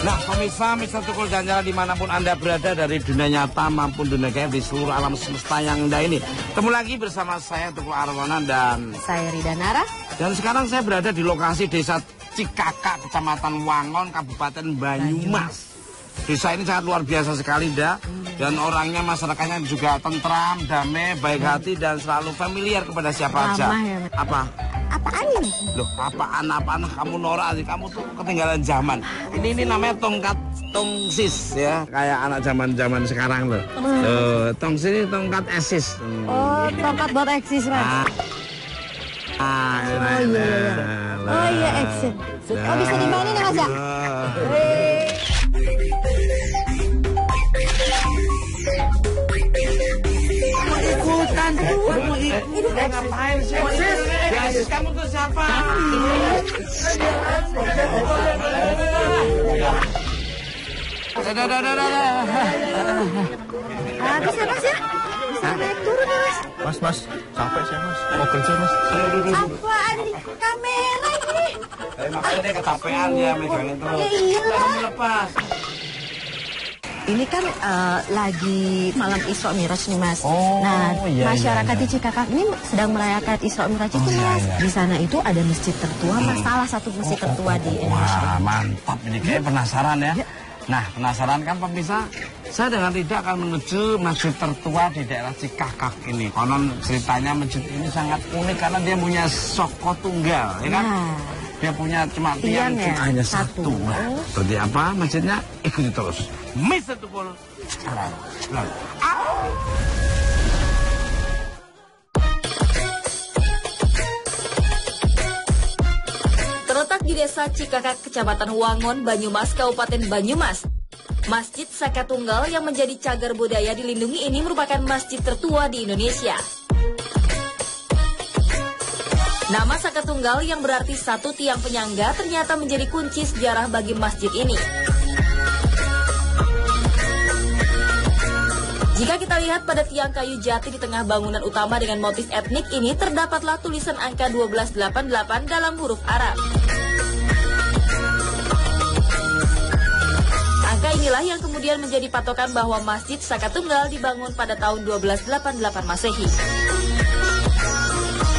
Nah, pemirsa, Mister Tukul Jalan-Jalan dimanapun Anda berada dari dunia nyata maupun dunia gaib di seluruh alam semesta yang indah ini. Ketemu lagi bersama saya Tukul Arwana dan saya Rida Nara. Dan sekarang saya berada di lokasi Desa Cikakak, Kecamatan Wangon, Kabupaten Banyumas. Desa ini sangat luar biasa sekali, dan orangnya, masyarakatnya juga tentram, damai, baik hati, dan selalu familiar kepada siapa aja. Ya, apa? Apaan ini? Loh, apaan kamu norak sih, kamu tuh ketinggalan zaman. Ini namanya tongkat tongsis ya, kayak anak zaman sekarang loh. Tongsis ini tongkat eksis. Oh, tongkat buat eksis, Mas. Oh iya, eksis. Oh, bisa dimainin ya, Mas ya? Ikutan tuh, ngapain sih? Eksis, kamu tuh siapa? Bisa, Mas ya? Bisa naik turun ya, Mas? Mas, capek saya, Mas. Mau kerja, Mas. Apaan di kamera ini? Makanya dia kecapean ya megangin terus. Ya iyalah. Lepas. Ini kan lagi malam Isra Miraj nih, Mas. Oh, nah, iya, masyarakat iya. di Cikakak ini sedang merayakan Isra Miraj itu, Mas. iya. Di sana itu ada masjid tertua, Mas. Salah satu masjid tertua di Indonesia. Wah, mantap ini, kayak penasaran ya. Nah, penasaran kan pemirsa? Saya dengan Rida akan menuju masjid tertua di daerah Cikakak ini. Konon ceritanya masjid ini sangat unik karena dia punya soko tunggal, ya kan? Nah, Dia punya cuma tiang ya? hanya Satu. satu. Nah, seperti apa masjidnya? Ikuti terus. Mister Tukul. Jalan. Terletak di Desa Cikakak, Kecamatan Wangon, Banyumas, Kabupaten Banyumas. Masjid Saka Tunggal yang menjadi cagar budaya dilindungi ini merupakan masjid tertua di Indonesia. Nama Saka Tunggal yang berarti satu tiang penyangga ternyata menjadi kunci sejarah bagi masjid ini. Jika kita lihat pada tiang kayu jati di tengah bangunan utama dengan motif etnik ini, terdapatlah tulisan angka 1288 dalam huruf Arab. Angka inilah yang kemudian menjadi patokan bahwa Masjid Saka Tunggal dibangun pada tahun 1288 Masehi.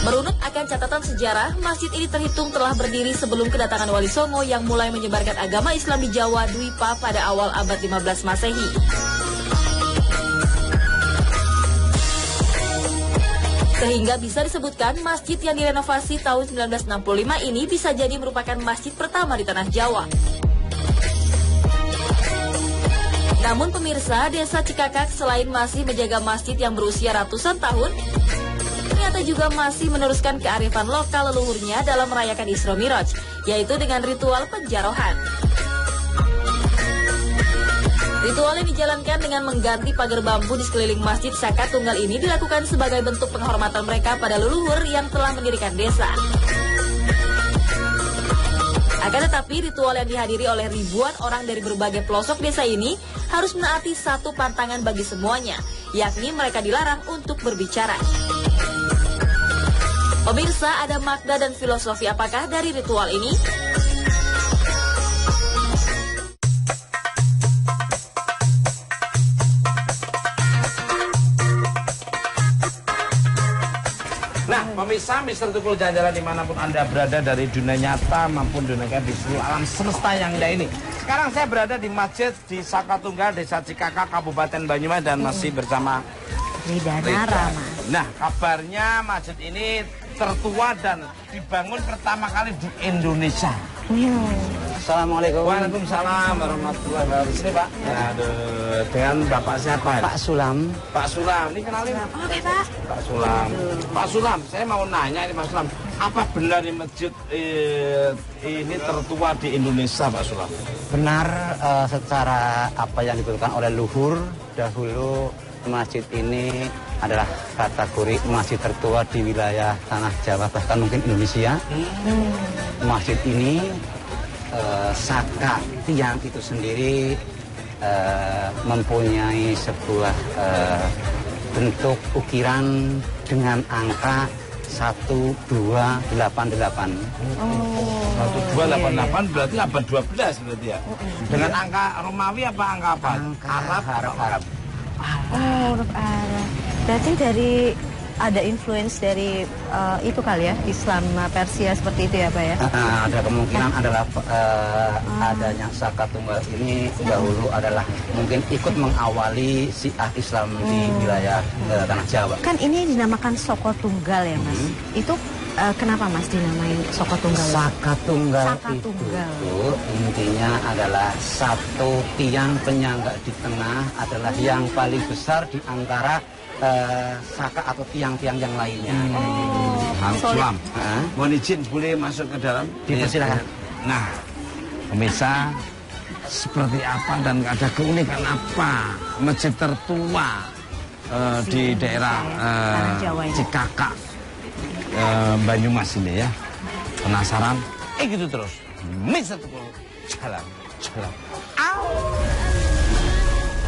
Merunut akan catatan sejarah, masjid ini terhitung telah berdiri sebelum kedatangan Wali Songo yang mulai menyebarkan agama Islam di Jawa Dwipa pada awal abad 15 Masehi. Sehingga bisa disebutkan masjid yang direnovasi tahun 1965 ini bisa jadi merupakan masjid pertama di tanah Jawa. Namun pemirsa, Desa Cikakak selain masih menjaga masjid yang berusia ratusan tahun, ternyata juga masih meneruskan kearifan lokal leluhurnya dalam merayakan Isra Miraj, yaitu dengan ritual penjarohan. Ritual yang dijalankan dengan mengganti pagar bambu di sekeliling Masjid Saka Tunggal ini dilakukan sebagai bentuk penghormatan mereka pada leluhur yang telah mendirikan desa. Akan tetapi ritual yang dihadiri oleh ribuan orang dari berbagai pelosok desa ini harus menaati satu pantangan bagi semuanya, yakni mereka dilarang untuk berbicara. Pemirsa, ada makna dan filosofi apakah dari ritual ini? Nah, pemirsa, Mister Tukul Jalan-Jalan dimanapun Anda berada dari dunia nyata maupun dunia gaib di seluruh alam semesta yang indah ini. Sekarang saya berada di masjid di Saka Tunggal, Desa Cikakak, Kabupaten Banyumas, dan masih bersama Rida Nara, Mas. Nah, kabarnya masjid ini tertua dan dibangun pertama kali di Indonesia. Assalamualaikum. Waalaikumsalam warahmatullahi wabarakatuh. Sini, Pak. Aduh, dengan Bapak siapa? Pak Sulam. Pak Sulam, ini kenalin. Oke, Pak. Pak Sulam. Pak Sulam, saya mau nanya ini Pak Sulam, apa benar di masjid ini tertua di Indonesia, Pak Sulam? Benar, secara apa yang ditentukan oleh luhur, dahulu masjid ini adalah kategori masjid tertua di wilayah tanah Jawa, bahkan mungkin Indonesia. Masjid ini Saka tiang itu sendiri mempunyai sebuah bentuk ukiran dengan angka 1288. Oh. 1288 berarti abad 12 berarti ya. Dengan angka Romawi apa angka apa? Arab. Oh, huruf Arab. Berarti ada influence dari itu kali ya, Islam Persia seperti itu ya Pak ya? Ada kemungkinan adalah adanya Saka Tunggal ini dahulu adalah mungkin ikut mengawali Syiah Islam di wilayah Tanah Jawa. Kan ini dinamakan Soko Tunggal ya Mas? Itu kenapa Mas dinamain Soko Tunggal? Saka Tunggal itu intinya adalah satu tiang penyangga di tengah adalah yang paling besar di antara saka atau tiang-tiang yang lainnya. Sulam. Mohon izin boleh masuk ke dalam? Dipersilakan. Nah, pemirsa, seperti apa dan ada keunikan apa masjid tertua di daerah Cikakak Banyumas ini ya? Penasaran? Gitu terus. Misal jalan.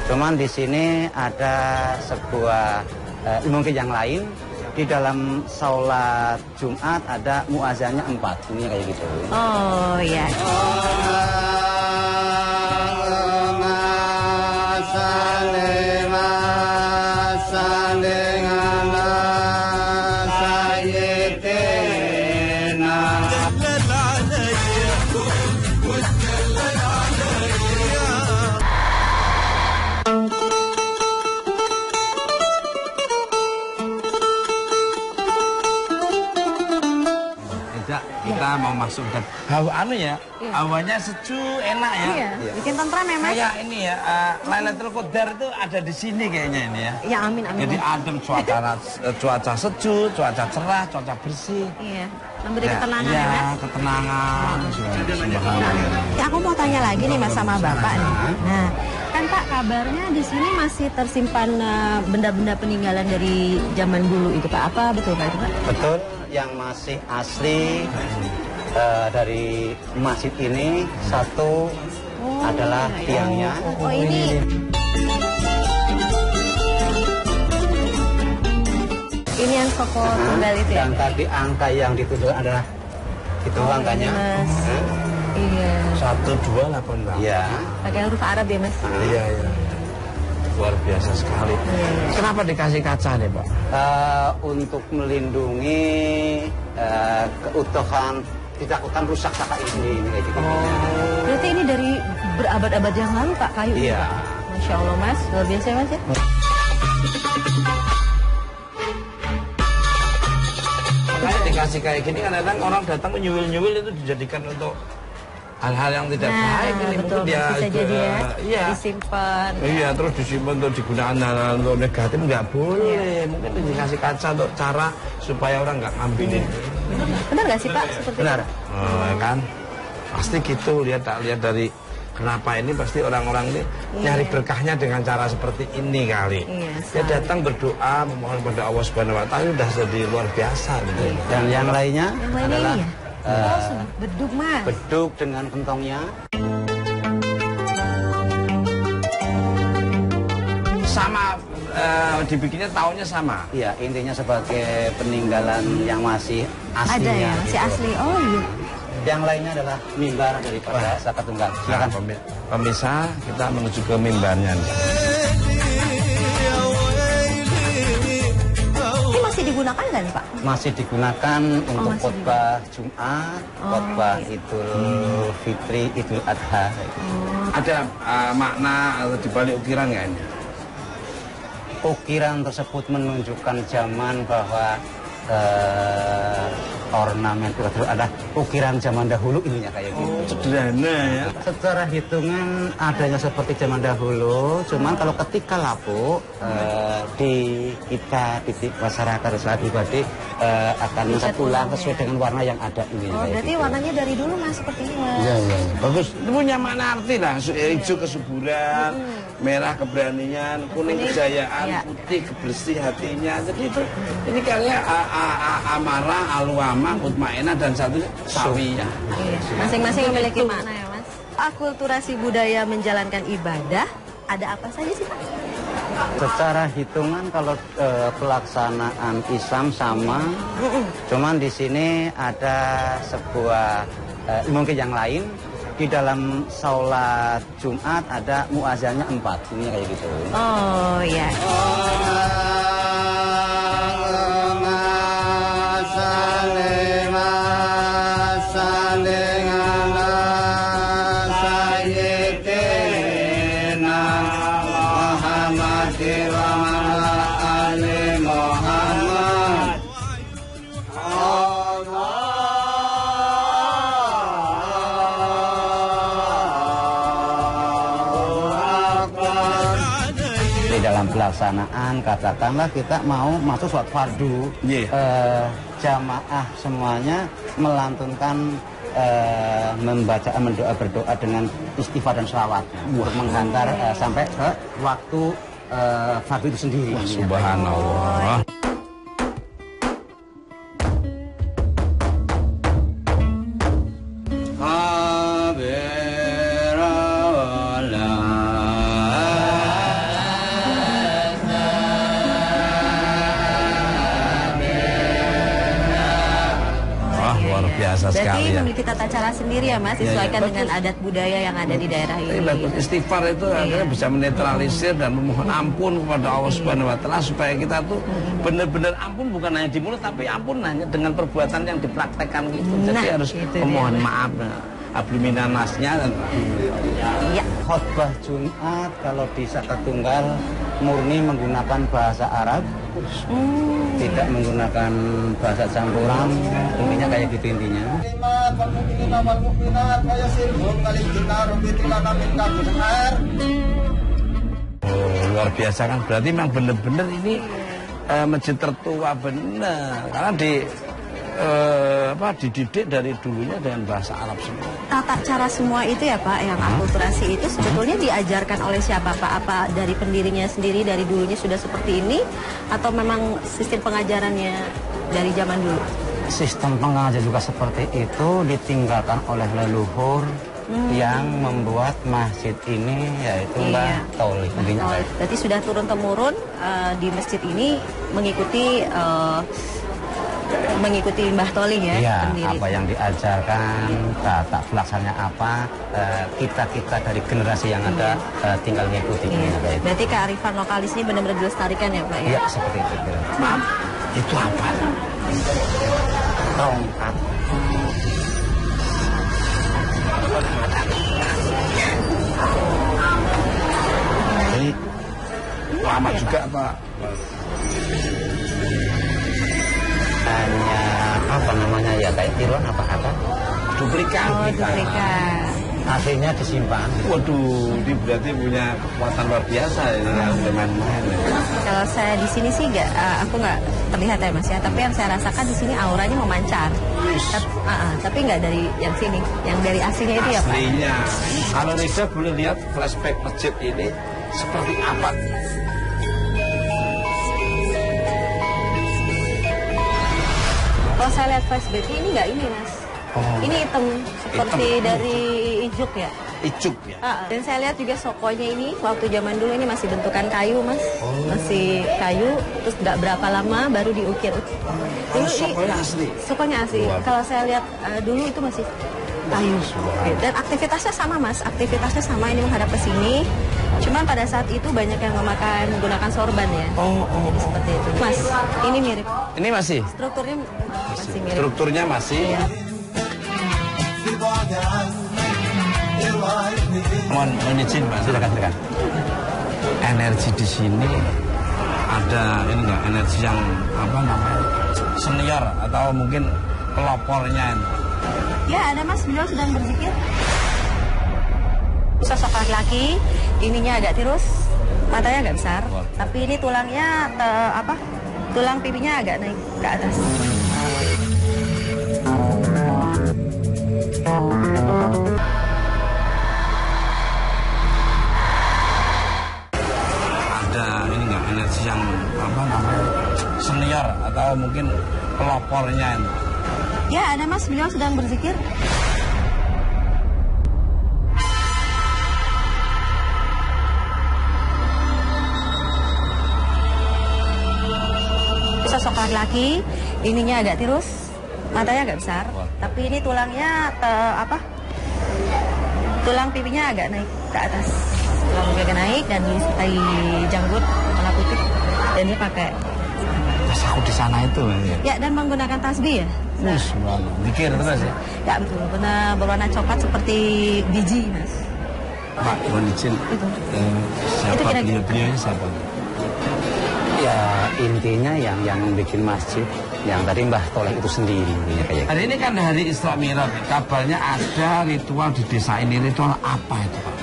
Cuman di sini ada sebuah mungkin yang lain. Di dalam sholat Jumat ada muazannya 4. Ini kayak gitu. Oh iya. Kita mau masuk dan hawanya sejuk, enak ya. Iya. Bikin tentram ya Mas. Kayak ini ya, Lailatul Qadar itu ada di sini kayaknya ini ya. Ya amin. Jadi adem cuaca sejuk, cuaca cerah, cuaca bersih. Iya. Memberi ketenangan ya Mas. Ketenangan. Ya, aku mau tanya lagi nih Mas sama Bapak nih. Nah, kan Pak kabarnya di sini masih tersimpan benda-benda peninggalan dari zaman dulu itu Pak. Apa betul Pak itu Pak? Betul, yang masih asli dari masjid ini satu adalah tiangnya. Oh ini. Ini yang Soko Tunggal itu ya? Dan tadi angka yang dituduh adalah itu angkanya. Mas. Iya. 1288. Iya. Pakai huruf Arab ya Mas? Iya. Luar biasa sekali. Kenapa dikasih kaca nih Pak? Untuk melindungi keutuhan, tidak akan rusak saka ini kayak gitu. Berarti ini dari berabad-abad yang lalu Pak kayu ini Iya. Pak? Masya Allah Mas, luar biasa ya Mas ya? Makanya dikasih kayak gini kadang-kadang orang datang nyuwil-nyuwil itu dijadikan untuk hal-hal yang tidak baik ini betul, mungkin dia bisa jadi ya, iya, disimpan. Iya, terus disimpan untuk digunakan hal untuk negatif nggak boleh. Mungkin dikasih kaca untuk cara supaya orang nggak ngambilin. Benar nggak sih Pak? Seperti Benar. Kan pasti gitu lihat dari kenapa ini pasti orang-orang ini nyari berkahnya dengan cara seperti ini kali. Dia datang berdoa memohon pada Allah Subhanahu Wa Taala sudah jadi luar biasa gitu. Dan yang lainnya adalah ini ya? Beduk Mas. beduk dengan kentongnya. Sama dibikinnya tahunnya sama. Iya, intinya sebagai peninggalan yang masih aslinya. Ada ya, masih gitu. asli. Oh iya. Yang lainnya adalah mimbar daripada Saka Tunggal. Silakan pemirsa, kita menuju ke mimbarnya. Ini masih digunakan kan Pak? Masih digunakan untuk masih khotbah Jumat, khotbah Idul Fitri, Idul Adha. Ada makna atau dibalik ukiran nggak ini? Ukiran tersebut menunjukkan zaman bahwa ornamen itu adalah ukiran zaman dahulu ininya kayak gitu. Sederhana ya. Secara hitungan adanya seperti zaman dahulu, cuman kalau ketika lapuk di kita titik masyarakat saat pribadi akan mencat ulang sesuai dengan warna yang ada ini. Oh, berarti gitu. warnanya dari dulu Mas seperti ini Mas. Iya, iya. Bagus. Itu punya makna arti lah. Hijau kesuburan, merah keberanian, kuning kejayaan, putih kebersih hatinya. Jadi itu ini kayaknya amarah, aluama, mutmainah dan satu sawiyah. Masing-masing memiliki makna ya Mas. Akulturasi budaya menjalankan ibadah, ada apa saja sih Pak? Secara hitungan kalau pelaksanaan Islam sama, cuman di sini ada sebuah mungkin yang lain. Di dalam sholat Jumat ada muazannya 4, ini kayak gitu. Oh ya. Dalam pelaksanaan katakanlah kita mau masuk sholat fardu, jamaah semuanya melantunkan membaca berdoa dengan istighfar dan sholawat untuk menghantar sampai ke waktu fardu itu sendiri. Subhanallah. Biasa berarti sekali ya. memiliki tata cara sendiri ya Mas, disesuaikan dengan adat budaya yang ada di daerah ini. Istighfar itu akhirnya bisa menetralisir dan memohon ampun kepada Allah Subhanahu wa taala supaya kita tuh benar-benar ampun, bukan hanya di mulut tapi ampun hanya dengan perbuatan yang dipraktekkan gitu. Jadi harus memohon maaf. Abliminanasnya dan ya. Khotbah Jumat kalau di Saka Tunggal murni menggunakan bahasa Arab, tidak menggunakan bahasa campuran, intinya kayak gitu intinya. Luar biasa kan, berarti memang benar-benar ini masjid tertua benar karena dididik dari dulunya dengan bahasa Arab semua. Tata cara semua itu ya Pak, yang akulturasi itu sebetulnya diajarkan oleh siapa Pak? Apa dari pendirinya sendiri dari dulunya sudah seperti ini atau memang sistem pengajarannya dari zaman dulu? Sistem pengajar juga seperti itu ditinggalkan oleh leluhur yang membuat masjid ini yaitu Mbah Tolik. Berarti sudah turun-temurun di masjid ini mengikuti Mbah Toling ya, ya pendiri. Apa yang diajarkan, tata pelaksananya apa, kita dari generasi yang ada tinggal mengikuti. Berarti kearifan lokal di sini benar-benar dilestarikan ya Pak ya? Iya, seperti itu. Maaf, itu apa? Tongkat. Ini lama juga Pak. Hanya apa namanya ya, kayak tiruan apa? Duplikat. Duplikat. Aslinya disimpan. Waduh, ini berarti punya kekuatan luar biasa ini yang main-main. Kalau saya di sini sih aku nggak terlihat ya Mas ya, tapi yang saya rasakan di sini auranya memancar. Tapi nggak dari yang sini, yang dari aslinya itu ya Pak. Aslinya. Kalau Risa boleh lihat flashback masjid ini seperti apa? Kalau saya lihat flashback ini nggak ini Mas. Ini hitam seperti hitam. Dari ijuk ya. Ijuk ya. Dan saya lihat juga sokonya ini waktu zaman dulu ini masih bentukan kayu Mas. Masih kayu, terus nggak berapa lama baru diukir. Dulu sokonya asli. Sokonya asli. Kalau saya lihat dulu itu masih kayu. Dan aktivitasnya sama Mas. Aktivitasnya sama, ini menghadap ke sini. Cuman pada saat itu banyak yang menggunakan sorban ya. Jadi seperti itu. Mas, ini mirip. Ini masih? Strukturnya masih mirip. Strukturnya masih. Iya. Mohon izin Pak. Silakan. Energi di sini ada ini enggak, energi yang apa namanya? Senior atau mungkin pelopornya. Ya, ada Mas, beliau sedang berzikir. Sosok laki-laki, ininya agak tirus, matanya agak besar, tapi ini tulangnya tulang pipinya agak naik ke atas. Ada ini enggak, energi yang apa namanya? Senior atau mungkin pelopornya. Ya, ada Mas, beliau sedang berzikir. laki-laki, ininya agak tirus, matanya agak besar. Tapi ini tulangnya tulang pipinya agak naik ke atas. Tulang pipi agak naik dan disertai janggut warna putih. Dan dia pakai Pas aku di sana itu. ya dan menggunakan tasbih ya. Mikir terus ya. Ya betul, benar berwarna coklat seperti biji, Mas. Pak, mohon izin. Itu. Siapa Itu kira-kira. beliau siapa? Ya intinya yang bikin masjid, yang tadi Mbah Toleh itu sendiri ya, kayak Hari ini kan hari Isra Mi'raj. Kabarnya ada ritual di desa ini. Ritual apa itu, Pak?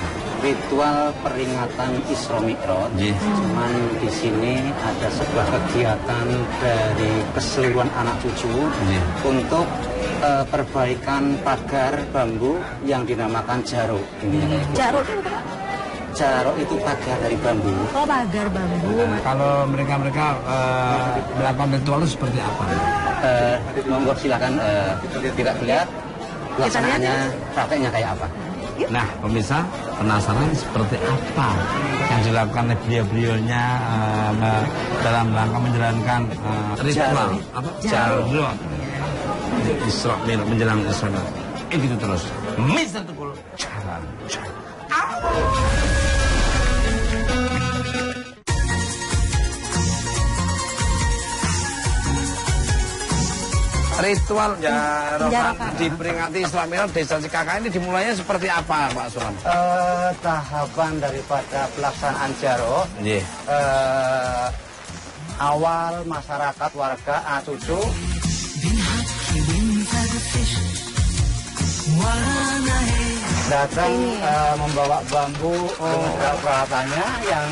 ritual peringatan Isra Mi'raj. Iya. Cuman di sini ada sebuah kegiatan dari keseluruhan anak cucu Iya. untuk perbaikan pagar bambu yang dinamakan jaro. Jaruk itu apa? Jaro itu pagar dari bambu. Oh, pagar bambu. Kalau mereka melakukan ritual itu seperti apa? Monggo silakan tidak lihat pelaksanaannya, prakteknya kayak apa. Nah, pemirsa penasaran seperti apa yang dilakukan oleh beliau-beliaunya dalam rangka menjalankan ritual apa? Jaro. Isra Mi'raj, menjelang Isra Mi'raj. Itu terus. Mister Tukul jalan. Ritual Jarokan diperingati Isra Mi'raj Desa Cikakak ini dimulainya seperti apa, Pak Sulam? Tahapan daripada pelaksanaan jaro, awal masyarakat warga cucu datang membawa bambu dengan peralatannya yang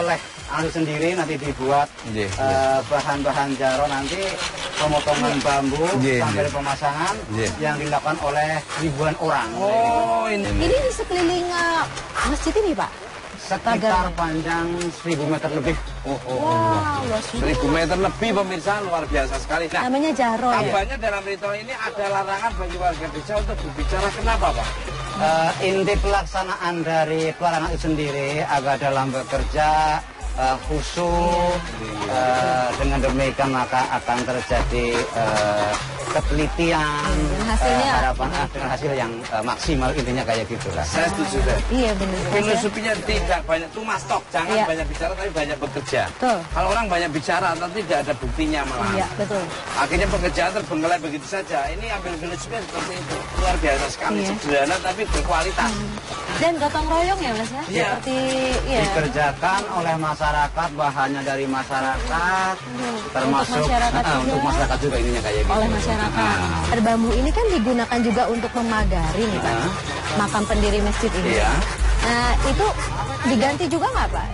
oleh anu sendiri nanti dibuat bahan-bahan jaro, nanti pemotongan bambu sampai pemasangan yang dilakukan oleh ribuan orang. Oh, ini Ini di sekeliling masjid ini, Pak? Sekitar panjang 1000 meter lebih. Wow, luas 1000 meter lebih, pemirsa, luar biasa sekali. Nah, namanya jaro ya? kabarnya dalam ritual ini ada larangan bagi warga desa untuk berbicara. Kenapa, Pak? Inti pelaksanaan dari pelarangan itu sendiri agar dalam bekerja khusyuk, dengan demikian maka akan terjadi ketelitian, hasilnya harapan dengan hasil yang maksimal, intinya kayak gitulah. Saya setuju, deh. Iya benar. Filosofinya tidak banyak tumas tok, jangan banyak bicara tapi banyak bekerja. Betul. Kalau orang banyak bicara tapi tidak ada buktinya malah. Iya, betul. Akhirnya pekerjaan terbengkalai begitu saja. Ini ambil filosofinya seperti itu. Luar biasa sekali, sederhana tapi berkualitas. Dan gotong royong ya, Mas ya? Iya. Seperti Dikerjakan oleh masyarakat, bahannya dari masyarakat, termasuk untuk masyarakat juga ininya kayak gitu. oleh masyarakat. Ada bambu ini kan digunakan juga untuk memagari nih, Pak. Makam pendiri masjid ini. Iya. Nah, itu diganti juga nggak, Pak?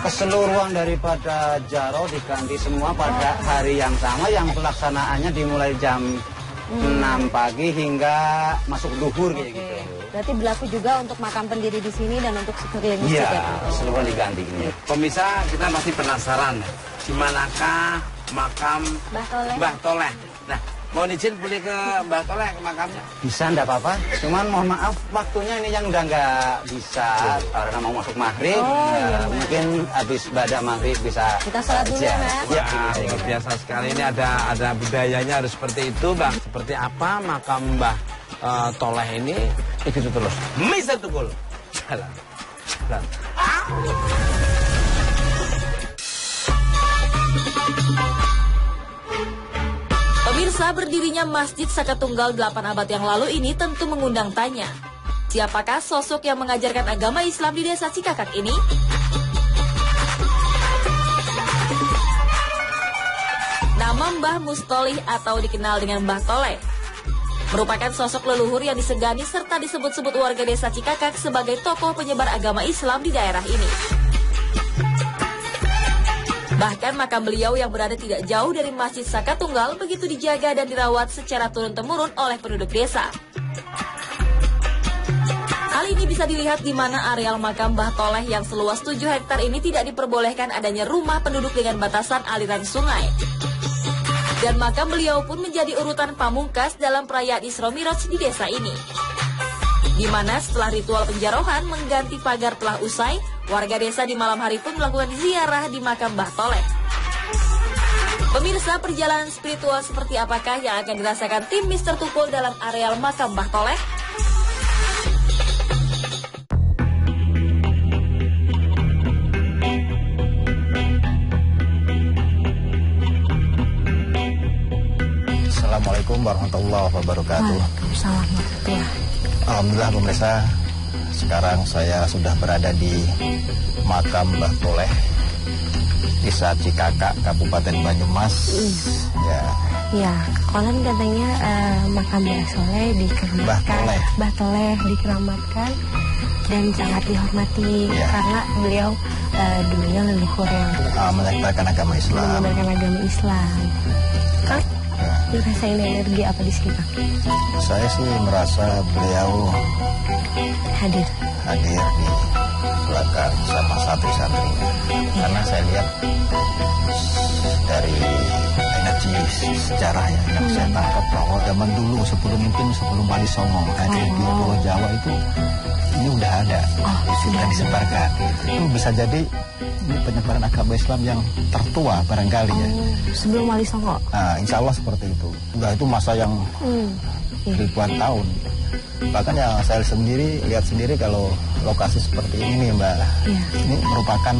Keseluruhan daripada jaro diganti semua pada hari yang sama, yang pelaksanaannya dimulai jam 6 pagi hingga masuk duhur kayak gitu. Berarti berlaku juga untuk makam pendiri di sini dan untuk sekeliling masjid Iya, ya, Pak? keseluruhan diganti ini. Pemirsa, kita masih penasaran di manakah makam Mbah Toleh. Mbah Toleh. Nah, mohon izin boleh ke Mbah Toleh, ke makamnya. Bisa, enggak apa-apa. Cuman mohon maaf, waktunya ini yang udah nggak bisa karena mau masuk maghrib. Mungkin habis badak maghrib bisa. Kita sholat dulu ya, Mas. Ya, Luar biasa sekali, ini ada budayanya harus seperti itu, Bang. Seperti apa makam Mbah Toleh ini, begitu terus. Mister Tukul jalan. Pemirsa, berdirinya Masjid Saka Tunggal 8 abad yang lalu ini tentu mengundang tanya. Siapakah sosok yang mengajarkan agama Islam di desa Cikakak ini? Nama Mbah Mustolih atau dikenal dengan Mbah Toleh merupakan sosok leluhur yang disegani serta disebut-sebut warga desa Cikakak sebagai tokoh penyebar agama Islam di daerah ini. Bahkan makam beliau yang berada tidak jauh dari Masjid Saka Tunggal begitu dijaga dan dirawat secara turun-temurun oleh penduduk desa. Hal ini bisa dilihat di mana areal makam Mbah Toleh yang seluas 7 hektar ini tidak diperbolehkan adanya rumah penduduk dengan batasan aliran sungai. Dan makam beliau pun menjadi urutan pamungkas dalam perayaan Isra Mi'raj di desa ini. Di mana setelah ritual penjarohan mengganti pagar telah usai, warga desa di malam hari pun melakukan ziarah di makam Mbah Toleh. Pemirsa, perjalanan spiritual seperti apakah yang akan dirasakan tim Mr. Tukul dalam areal makam Mbah Toleh? Assalamualaikum warahmatullahi wabarakatuh. Waalaikumsalam warahmatullahi. Alhamdulillah pemirsa, sekarang saya sudah berada di makam Mbah Toleh, Desa Cikakak, Kabupaten Banyumas. Ya, konon katanya makam Mbah Toleh dikeramatkan. Mbah Toleh dikeramatkan dan sangat dihormati karena beliau dulunya leluhur yang menyebarkan agama Islam. Kang, dirasain energi apa di sini, Kang? Saya sih merasa beliau Hadir di belakang sama santri-santri. Karena saya lihat dari energi sejarah yang saya tangkap bahwa zaman dulu sebelum Wali Songo hadir di Pulau Jawa itu ini udah ada, sudah disebarkan. Itu bisa jadi ini penyebaran agama Islam yang tertua barangkali ya. Sebelum Wali Songo. Nah, insya Allah seperti itu. Udah itu masa yang ribuan tahun. Bahkan yang saya lihat sendiri kalau lokasi seperti ini nih Mbak, ini merupakan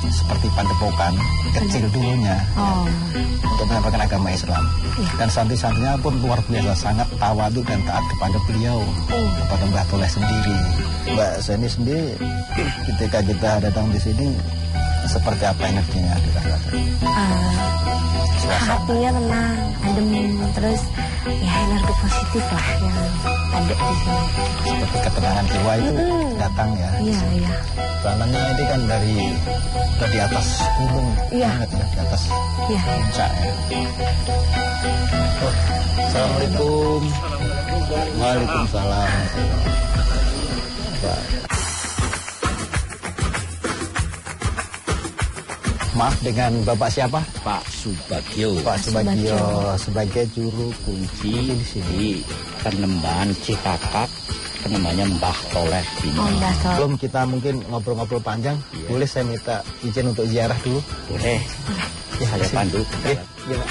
seperti padepokan kecil dulunya untuk menyampaikan agama Islam. Dan santri-santrinya pun luar biasa, sangat tawadu dan taat kepada beliau, kepada Mbah Toleh sendiri. Mbak Seni sendiri ketika kita datang di sini seperti apa energinya dirasakan? Hatinya tenang, adem, terus ya energi positif lah yang ada di sini. Seperti ketenangan jiwa itu datang ya. Iya. Tanahnya ini kan dari atas gunung, banget ya, di atas puncak ya. Assalamualaikum. Waalaikumsalam. Maaf, dengan Bapak siapa? Pak Subagio. Pak Subagio sebagai juru kunci di sini Penembahan Cikakak, penembahannya Mbah Toleh ini. Belum kita mungkin ngobrol-ngobrol panjang, boleh saya minta izin untuk ziarah dulu? Boleh. Ya, saya pandu. Iya, Pak.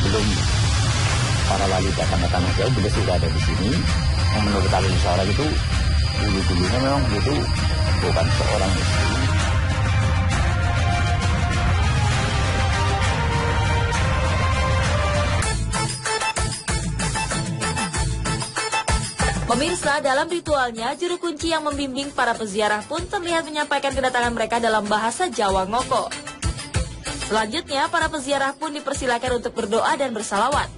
Belum para wali datang ke tanah jauh, beliau sudah ada di sini. Yang menurut ahli syarah itu dulu-dulunya memang itu bukan seorang muslim. Pemirsa, dalam ritualnya, juru kunci yang membimbing para peziarah pun terlihat menyampaikan kedatangan mereka dalam bahasa Jawa Ngoko. Selanjutnya, para peziarah pun dipersilakan untuk berdoa dan bersalawat.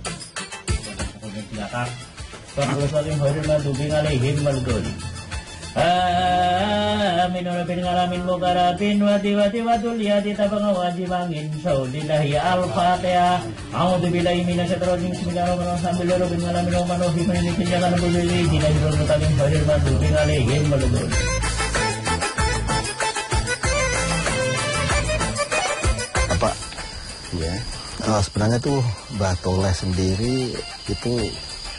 Amin rabbin alamin mukarabin wati watul yati tabang wajibangin saudillahi al-fatihah a'udzu billahi minasyaitonir rajim bismillahirrahmanirrahim sambil rabbin alamin wa manuhi min jalan bulili dinajrul mutalim khairil maghdubi alaihim waladdallin. Bapak, sebenarnya tuh Mbah Toleh sendiri itu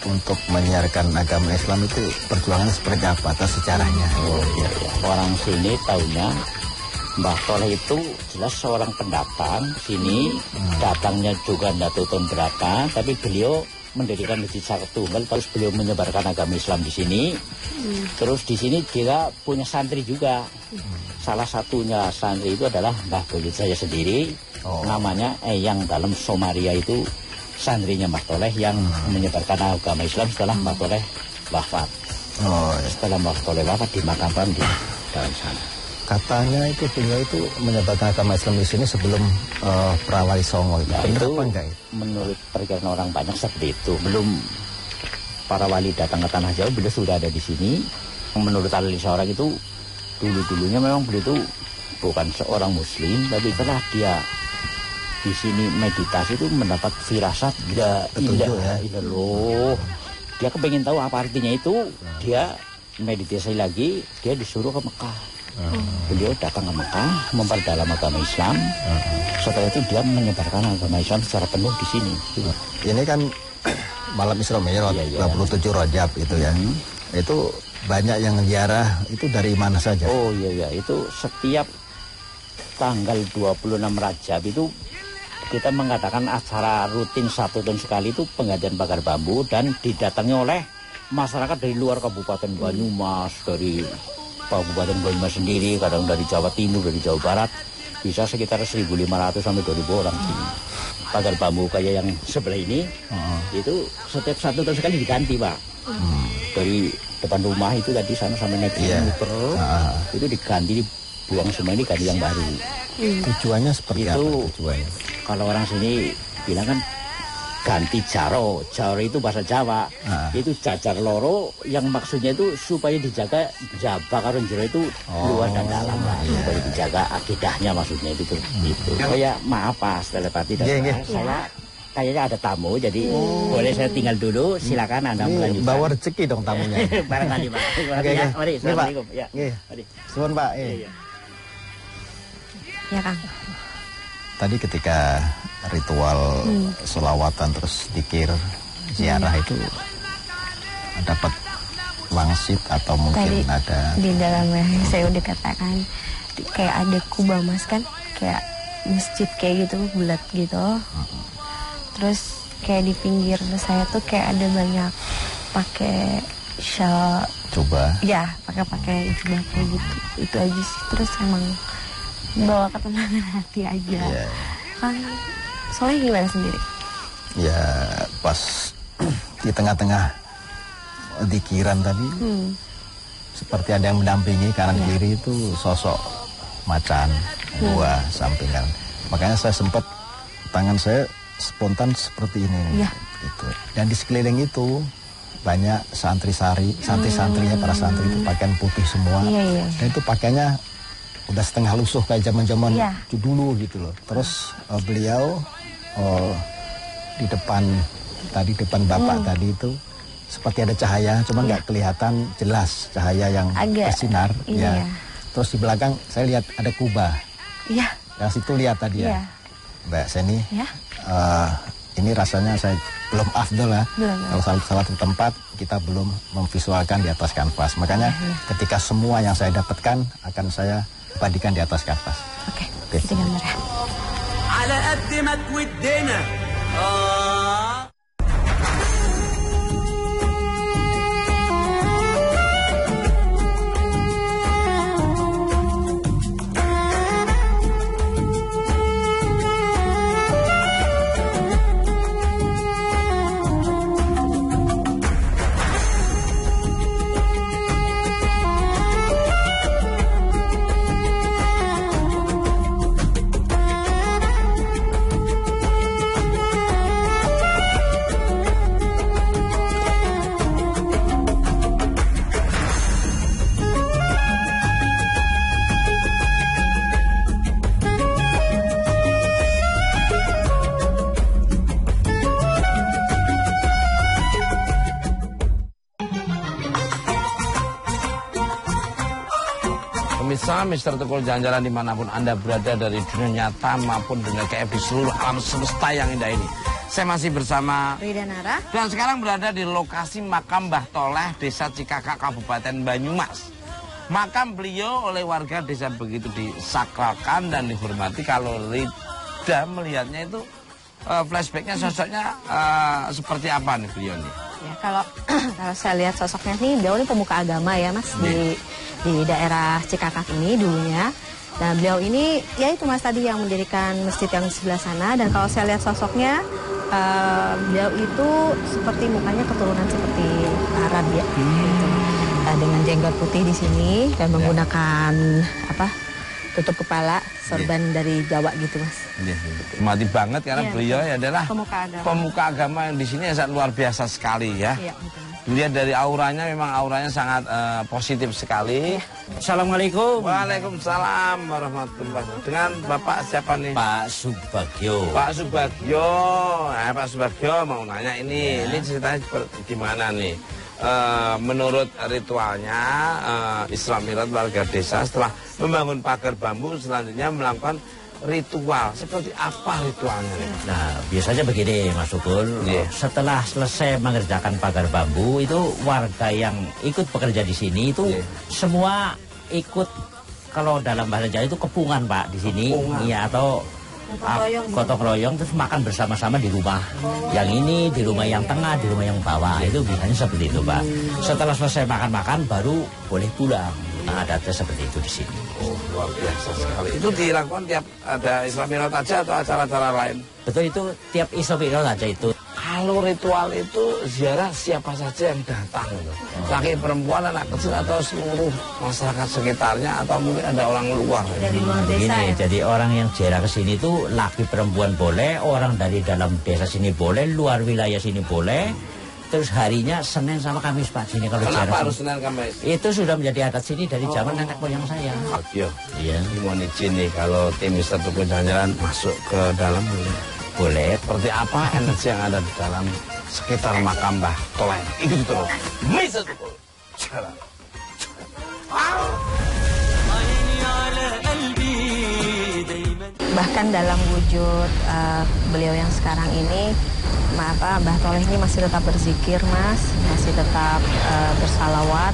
untuk menyiarkan agama Islam itu perjuangannya seperti apa atau sejarahnya? Orang sini tahunya Mbah Toleh itu jelas seorang pendatang sini, datangnya juga tidak tahu tahun berapa, tapi beliau mendirikan Masjid Saka Tunggal, terus beliau menyebarkan agama Islam di sini. Terus di sini dia punya santri juga. Salah satunya santri itu adalah Mbah Buyut saya sendiri, namanya yang dalam Somaria itu santrinya Mbah Toleh yang menyebarkan agama Islam setelah Mbah Toleh wafat. Setelah Mbah Toleh wafat dimakamkan di dalam sana. Katanya itu beliau itu menyebarkan agama Islam di sini sebelum Prawali Songo itu. Itu menurut perkiraan orang banyak seperti itu. Belum para wali datang ke tanah Jawa, beliau sudah ada di sini. Menurut ahli syarah itu dulu-dulunya memang beliau itu bukan seorang muslim, tapi setelah dia di sini meditasi itu mendapat firasat indah loh. Dia kepengen tahu apa artinya itu. Dia meditasi lagi, dia disuruh ke Mekah. Beliau datang ke Mekah memperdalam agama Islam. Setelah itu dia menyebarkan agama Islam secara penuh di sini. Ini kan malam Isra Mi'raj 27 Rajab itu ya. Itu banyak yang ziarah itu dari mana saja? Oh iya, itu setiap tanggal 26 Rajab itu kita mengadakan acara rutin 1 tahun sekali itu penggantian pagar bambu dan didatangi oleh masyarakat dari luar Kabupaten Banyumas, dari Kabupaten Banyumas sendiri, kadang dari Jawa Timur, dari Jawa Barat, bisa sekitar 1.500 sampai 2.000 orang sini. Pagar bambu kayak yang sebelah ini, itu setiap 1 tahun sekali diganti, Pak. Dari depan rumah itu tadi sana sampai naik muter, itu diganti, dibuang semua, ini ganti yang baru. Tujuannya seperti apa tujuannya? Kalau orang sini bilang kan ganti jaro. Jaro itu bahasa Jawa. Itu jajar loro yang maksudnya itu supaya dijaga jaba karo jero itu luar dan dalam lah. Supaya dijaga akidahnya maksudnya itu. Oh ya, maaf Pak telepati dan saya kayaknya ada tamu jadi boleh saya tinggal dulu, silakan Anda melanjutkan. Bawa rezeki dong tamunya. Barangkali Pak. Ya, mari. Assalamualaikum. Ya. Mari. Suwun Pak. Ya Kang. Tadi ketika ritual sholawatan terus dikir ziarah itu dapat wangsit atau mungkin tadi, ada di dalamnya saya udah katakan kayak ada kubah Mas kan, kayak masjid kayak gitu bulat gitu. Terus kayak di pinggir saya tuh kayak ada banyak pakai shawl. Coba. Ya, pakai jubah kayak gitu. Itu aja sih. Terus emang bawa ketenangan hati aja. Kan soalnya gimana sendiri? Ya pas di tengah-tengah dikiran tadi seperti ada yang mendampingi kanan kiri itu sosok macan buah sampingan. Makanya saya sempat tangan saya spontan seperti ini gitu. Dan di sekeliling itu banyak santri-santrinya para santri itu pakaian putih semua. Dan itu pakaiannya udah setengah lusuh kayak zaman-zaman dulu gitu loh. Terus beliau di depan Bapak tadi itu seperti ada cahaya, cuma nggak kelihatan jelas cahaya yang bersinar. Terus di belakang saya lihat ada kubah. Yang situ lihat tadi ya, Mbak Seni. Ini rasanya saya belum afdol ya. Kalau salah satu tempat kita belum memvisualkan di atas kanvas. Makanya ketika semua yang saya dapatkan akan saya abadikan di atas kanvas. Oke. Kita gambar ya. على قد ما تودنا Pemirsa Mr. Tukul jalan-jalan dimanapun Anda berada dari dunia nyata maupun dunia gaib di seluruh alam semesta yang indah ini. Saya masih bersama Rida Nara. Dan sekarang berada di lokasi makam Mbah Toleh, Desa Cikakak, Kabupaten Banyumas. Makam beliau oleh warga desa begitu disakralkan dan dihormati. Kalau Rida melihatnya itu flashbacknya sosoknya seperti apa nih beliau nih? Ya, kalau saya lihat sosoknya nih, beliau ini pemuka agama ya Mas, di daerah Cikakak ini dulunya. Nah beliau ini ya itu Mas tadi yang mendirikan masjid yang sebelah sana. Dan kalau saya lihat sosoknya, beliau itu seperti mukanya keturunan seperti Arab ya, gitu. Dengan jenggot putih di sini dan menggunakan tutup kepala sorban dari Jawa gitu Mas. Mati banget karena beliau adalah pemuka agama yang di sini sangat luar biasa sekali ya. Dilihat dari auranya, memang auranya sangat positif sekali. Assalamualaikum. Waalaikumsalam warahmatullahi wabarakatuh. Dengan Bapak siapa nih? Pak Subagio. Pak Subagio. Pak Subagio mau nanya ini ceritanya gimana nih? Menurut ritualnya Isra Mi'raj warga desa setelah membangun pagar bambu selanjutnya melakukan ritual. Seperti apa ritualnya? Nah, biasanya begini Mas Sukul, setelah selesai mengerjakan pagar bambu, itu warga yang ikut bekerja di sini itu semua ikut, kalau dalam bahasa Jawa itu kepungan Pak di sini, iya, atau gotong royong, terus makan bersama-sama di rumah yang ini, di rumah yang tengah, di rumah yang bawah. Itu biasanya seperti itu Pak. Setelah selesai makan-makan baru boleh pulang. Nah, adatnya seperti itu di sini. Oh, luar biasa sekali. Itu dilakukan tiap ada Isra Mi'raj aja atau acara-acara lain? Betul, itu tiap Isra Mi'raj aja itu. Kalau ritual itu ziarah siapa saja yang datang, laki perempuan, anak kecil, atau seluruh masyarakat sekitarnya, atau mungkin ada orang luar. Dari luar desa. Ini, jadi orang yang ziarah ke sini itu laki perempuan boleh, orang dari dalam desa sini boleh, luar wilayah sini boleh. Terus harinya Senin sama Kamis Pak sini kalau ziarah. Kenapa harus Senin Kamis? Itu sudah menjadi adat sini dari zaman nenek moyang saya. Iya. Mohon izin nih kalau tim Mister Tukul Jalan-Jalan masuk ke dalam boleh. Boleh. Seperti apa energi yang ada di dalam sekitar makam Mbah Toleh? Ikuti terus. Mister Tukul Jalan. Bahkan dalam wujud beliau yang sekarang ini, Mbah Toleh ini masih tetap berzikir, Mas, masih tetap bersalawat.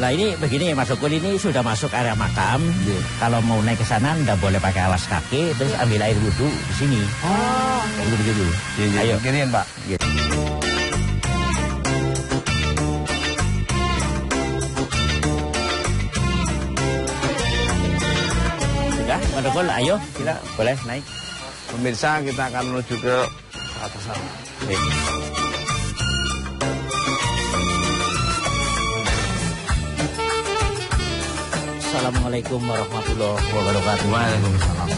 Nah ini begini Mas Sukul, ini sudah masuk area makam. Kalau mau naik ke sana nggak boleh pakai alas kaki, terus ambil air wudhu di sini. Oh, begitu. Ayo, giniin Pak. Sudah, Mas Sukul, ayo kita boleh naik. Pemirsa, kita akan menuju ke atas sana. Assalamualaikum warahmatullahi wabarakatuh. Waalaikumsalam.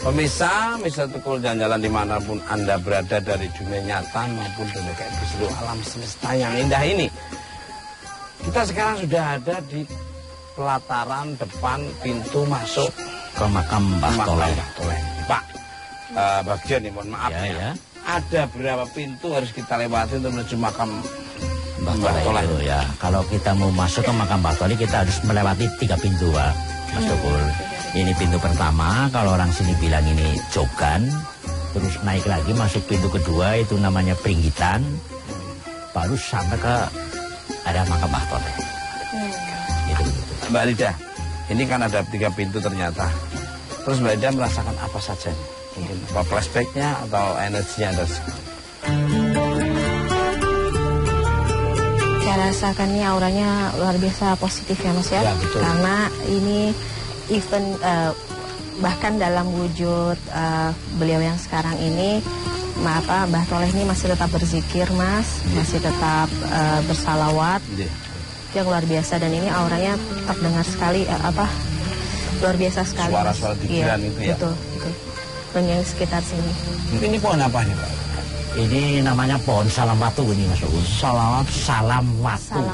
Pemirsa, Mister Tukul Jalan-Jalan dimanapun Anda berada dari dunia nyata maupun dunia kayak di seluruh alam semesta yang indah ini. Kita sekarang sudah ada di pelataran depan pintu masuk ke makam Mbah Toleh. Pak, bagian nih, mohon maaf ya. Ada berapa pintu harus kita lewati untuk menuju makam Mbah Toleh? Ya, kalau kita mau masuk ke makam Mbah Toleh kita harus melewati 3 pintu, Pak. Mas Tukul. Ini pintu pertama, kalau orang sini bilang ini jogan. Terus naik lagi masuk pintu kedua, itu namanya Pringgitan. Baru sampai ke ada makam Mbah Toleh. Gitu. Mbak Lida, ini kan ada 3 pintu ternyata. Terus Mbak Lida merasakan apa saja? Mungkin apa flashbacknya atau energinya ada? Saya rasakan ini auranya luar biasa positif ya Mas ya. Betul. Karena ini event bahkan dalam wujud beliau yang sekarang ini, Mbah Toleh ini masih tetap berzikir, Mas, masih tetap bersalawat. Yang luar biasa, dan ini auranya terdengar sekali luar biasa sekali. Suara-suara dikiran itu ya. Betul. Yang sekitar sini. Ini pohon apa nih Pak? Ini namanya pohon salam watu ini Mas Tukul. Salam watu.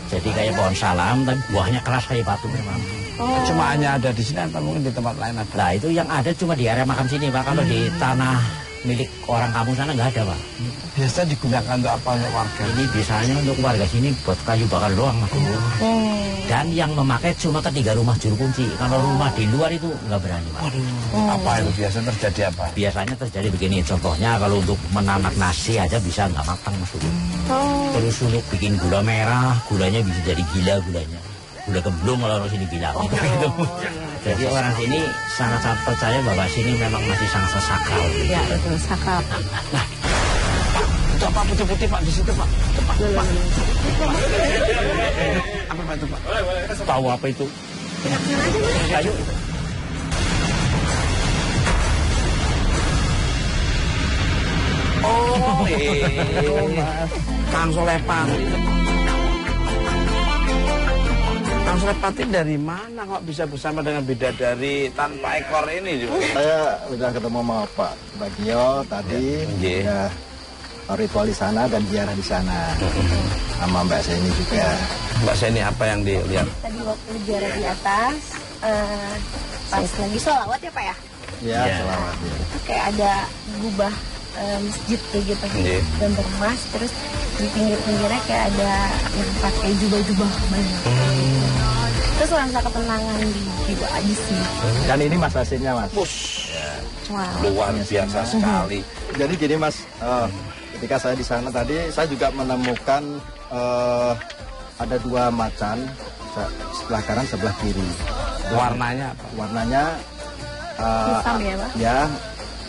Jadi kayak pohon salam, tapi buahnya keras kayak batu memang. Cuma hanya ada di sini atau mungkin di tempat lain ada? Nah itu yang ada cuma di area makam sini Pak. Kalau di tanah milik orang kampung sana nggak ada Pak. Biasa digunakan untuk apa untuk warga? Ini biasanya untuk warga sini buat kayu bakar doang Mas. Dan yang memakai cuma 3 rumah juru kunci. Kalau rumah di luar itu nggak berani Pak. Apa itu biasanya terjadi apa? Biasanya terjadi begini, contohnya kalau untuk menanak nasi aja bisa nggak matang Mas. Terus untuk bikin gula merah, gulanya bisa jadi gila gulanya. Gula gemblung kalau orang sini bilang. Jadi orang sini sangat percaya bahwa sini memang masih sangat sakral. Ya betul, sakral. Nah, itu apa putih-putih Pak di situ Pak? Pak. Apa itu Pak? Tahu apa itu? Ayo. Oh, Kang Solepati. Kang Solepati dari mana kok bisa bersama dengan bidadari tanpa ekor ini? Saya sudah ketemu sama Pak Bagio tadi. Ya, ritual di sana dan ziarah di sana. Sama Mbak Seni juga. Mbak Seni, apa yang dilihat? Tadi waktu ziarah di atas, pas lagi sholawat ya Pak ya? Ya, sholawat. Ya. Itu kayak ada gubah masjid kayak gitu, gambar emas, terus di pinggir-pinggirnya kayak ada yang pakai jubah-jubah banyak. Terus rasa ketenangan di jiwa aja sih. Dan ini Mas hasilnya Mas. Luar biasa sekali. Jadi gini Mas, ketika saya di sana tadi, saya juga menemukan ada 2 macan, sebelah kanan, sebelah kiri. Warnanya apa? Warnanya hitam ya Pak? Ya,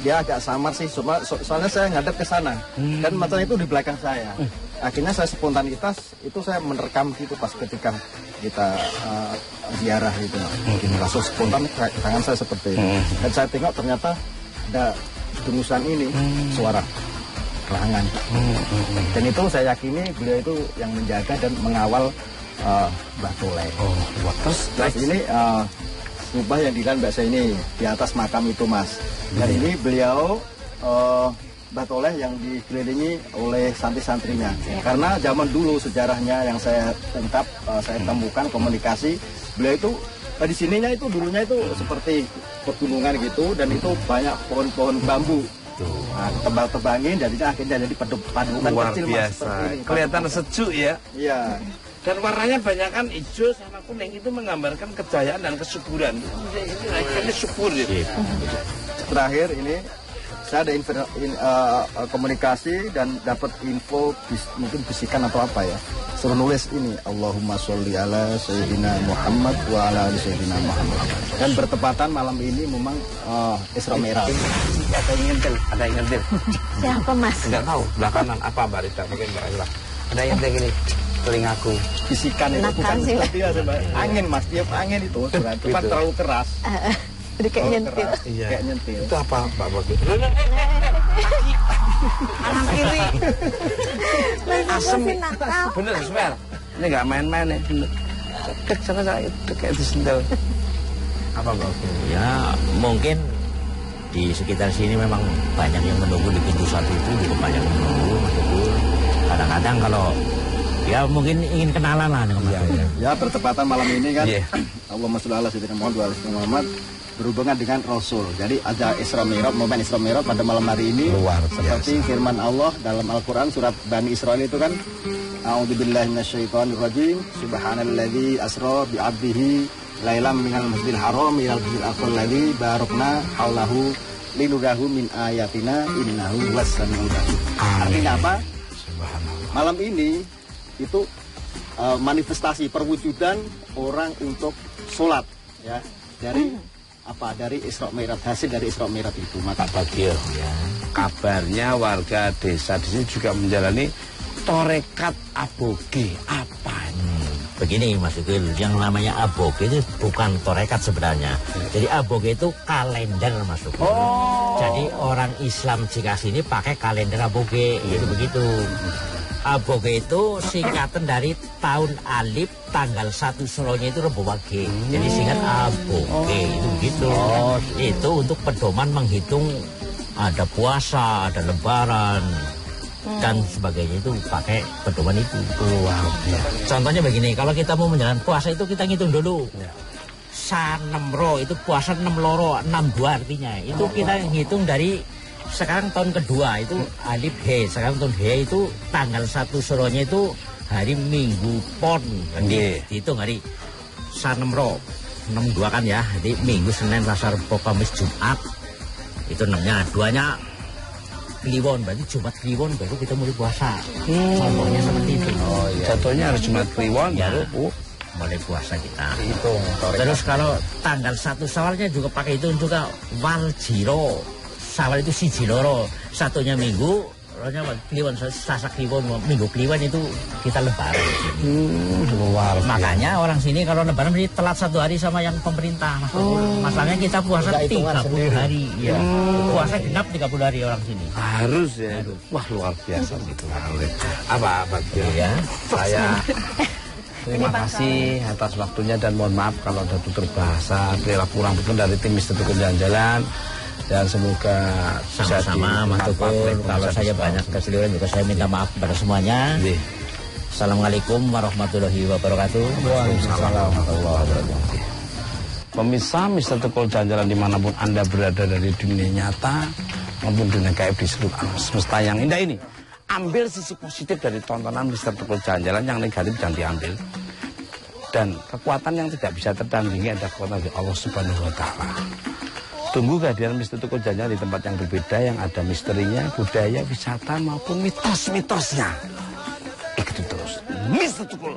dia agak samar sih, soalnya saya ngadep ke sana dan macan itu di belakang saya. Akhirnya saya spontanitas itu saya merekam gitu pas ketika kita ziarah itu, langsung spontan tangan saya seperti itu. Dan saya tengok ternyata ada dengusan ini, suara kerangan. Dan itu saya yakini beliau itu yang menjaga dan mengawal Mbah Toleh. Terus ini Subah yang dilihat Mbak saya ini di atas makam itu Mas. Dan ini beliau Mbah Toleh yang dikelilingi oleh santri-santrinya. Karena zaman dulu sejarahnya yang saya ungkap, saya temukan komunikasi, beliau itu di sininya itu dulunya itu seperti pegunungan gitu, dan itu banyak pohon-pohon bambu. Nah, tebang-tebangin jadinya akhirnya jadi padukan luar kecil biasa. Mas, Kelihatan sejuk ya. Iya. Dan warnanya banyak kan hijau sama kuning, itu menggambarkan kejayaan dan kesuburan. Ini subur ya. Terakhir ini saya ada komunikasi dan dapat info mungkin bisikan atau apa ya. Suruh nulis ini Allahumma sholli ala Sayyidina Muhammad wa ala ali Sayyidina Muhammad. Dan bertepatan malam ini memang Isra Mi'raj. Ada yang nyentil, ada yang nyentil. Siapa Mas? Enggak tahu, belah kanan apa Mbak Rita, mungkin Mbak Rita. Ada yang nyentil gini, telingaku. Bisikan itu bukan seperti itu, angin Mas, tiap angin itu surat cepat terlalu keras. Jadi kayak nyentil. Iya. Kayak nyentil. Itu apa Mbak Bogi? Kanan kiri. Asem. Nakal. Bener, Ismail. Ini nggak main-main ya. Dek sana itu kayak disentil. Apa Mbak Bogi? Ya mungkin di sekitar sini memang banyak yang menunggu di pintu 1 itu, juga banyak yang menunggu. Kadang-kadang kalau ya mungkin ingin kenalan lah dengan Ya bertepatan malam ini kan Allahumma sholli ala Sayyidina Muhammad wa ala ali Muhammad berhubungan dengan Rasul. Jadi ada Isra Mi'raj, momen Isra Mi'raj pada malam hari ini. Luar seperti firman Allah dalam Al-Quran surat Bani Israil itu kan, A'udzubillahi minasyaitonirrajim, subhanalladzi asra bi'abdihi lailam minal masjidil haram ilal masjidil aqsal ladzi barakna haulahu linurahu min ayatina innahu huwas-sami'ul basir. Artinya apa? Malam ini itu manifestasi perwujudan orang untuk sholat ya, dari apa, dari Isra Mi'raj, hasil dari Isra Mi'raj itu. Maka Bagio ya. Kabarnya warga desa di sini juga menjalani torekat aboge. Apa ini? Begini Mas Ukil, yang namanya aboge itu bukan torekat sebenarnya. Jadi aboge itu kalender Mas Ukil. Jadi orang Islam jika sini pakai kalender aboge, gitu begitu. Aboge itu singkatan dari tahun alif, tanggal 1 Suronya itu Rebo Wage. Jadi singkat aboge itu begitu. Itu untuk pedoman menghitung ada puasa, ada lebaran dan sebagainya, itu pakai pedoman itu. Contohnya begini, kalau kita mau menjalankan puasa itu kita ngitung dulu. Sanemro itu puasa 6 loro, 62 artinya. Itu kita ngitung dari sekarang tahun kedua itu alif he, sekarang tahun he itu tanggal 1 Suronya itu hari Minggu Pon. Dihitung hari Sanemro 62 kan ya. Jadi Minggu, Senin, Selasa, Rabu, Kamis, Jumat. Itu 6-nya, 2-nya Kliwon, berarti Jumat Kliwon baru kita mulai puasa. Contohnya seperti itu. Contohnya harus Jumat Kliwon ya, baru mulai puasa kita. hitung. Terus kalau tanggal 1 Syawalnya juga pakai itu juga Waljiro. Syawal itu siji loro, satunya Minggu, rohnya Kliwon, Selasa Kliwon, Minggu Kliwon itu kita lebaran. Makanya orang sini kalau lebaran mesti telat 1 hari sama yang pemerintah. Masalahnya kita puasa 30 hari. Ya. Puasa genap 30 hari orang sini. harus ya. Wah luar biasa gitu. Apa Bagio ya? Saya terima kasih atas waktunya dan mohon maaf kalau ada tutur bahasa perilaku kurang berkenan dari tim Mister Tukun Jalan-Jalan. Dan semoga sama-sama Mas Tukul. Kalau saya banyak keseliruan juga saya minta maaf kepada semuanya. Assalamualaikum warahmatullahi wabarakatuh. Waalaikumsalam warahmatullahi wabarakatuh. Pemirsa Mr. Tukul Jalan-Jalan dimanapun Anda berada dari dunia nyata maupun dunia gaib di seluruh alam semesta yang indah ini, ambil sisi positif dari tontonan Mr. Tukul Jalan-Jalan, yang negatif jangan diambil. Dan kekuatan yang tidak bisa tertandingi ada kekuatan dari Allah Subhanahu wa Ta'ala. Tunggu kehadiran Mr. Tukul Jalan-Jalan di tempat yang berbeda, yang ada misterinya, budaya, wisata maupun mitos-mitosnya. Ikuti terus Mr. Tukul